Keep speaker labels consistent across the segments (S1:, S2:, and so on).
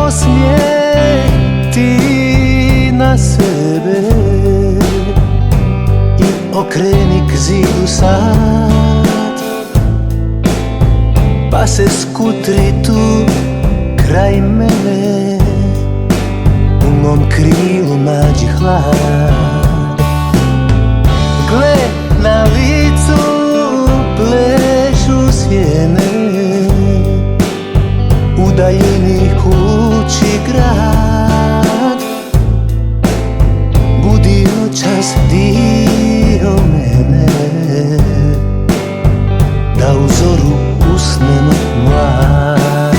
S1: osmijeh ti na sebe i okreni k zidu sad, pa se skutri tu kraj mene, u mom krilu nađi hlad. Gle, na licu plešu sjene, u daljini huči grad. Budi noćas dio mene, da u zoru usnem mlad.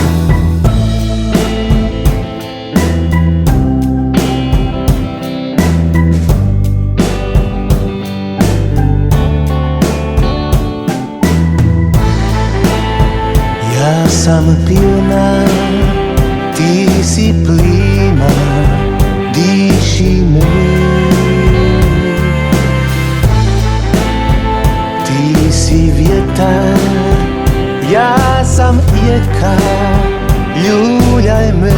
S1: Ja sam pjena, ti si plima, diši me. Ti si vjetar, ja sam jeka, ljuljaj me.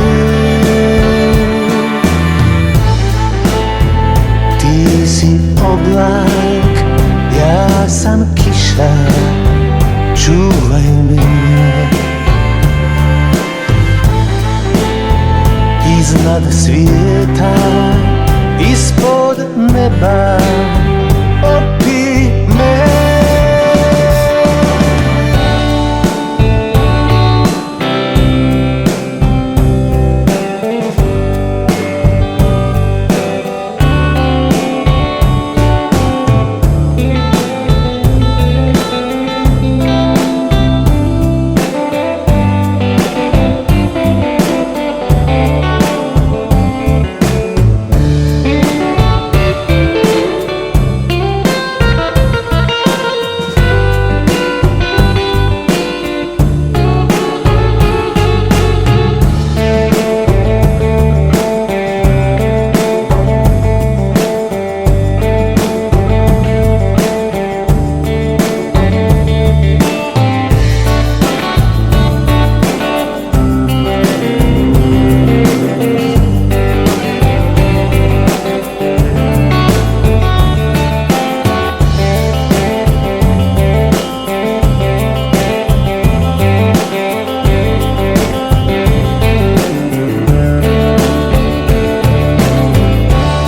S1: Ti si oblak, ja sam kiša, čuvaj me. Iznad svijeta, ispod neba, opi me.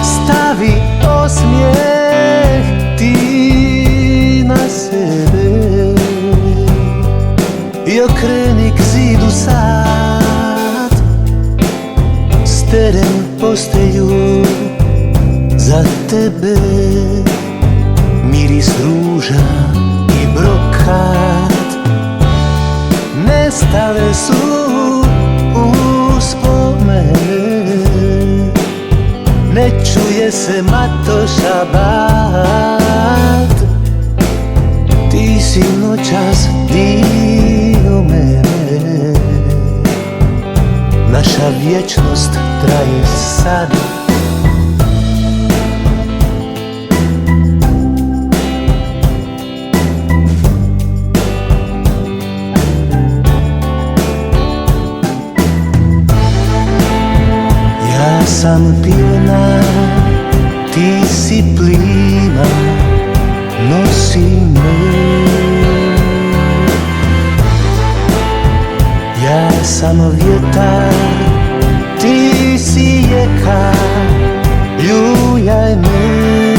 S1: Stavi osmijeh ti na sebe i okreni k zidu sad, sterem postelju za tebe, miris ruža i brokat nestale su uspomene. Ne čuje se Matoša bat, ti si noćas dio mene, naša vječnost traje sad. Ja sam pjena, ti si plima, nosi me. Ja sam vjetar, ti si jeka, ljuljaj me.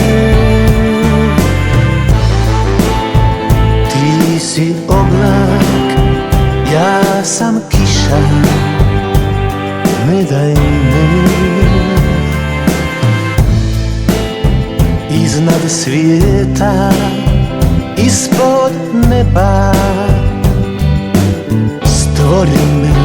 S1: Ti si oblak, ja sam kiša, ne daj me. Iznad svijeta, ispod neba, stvori me.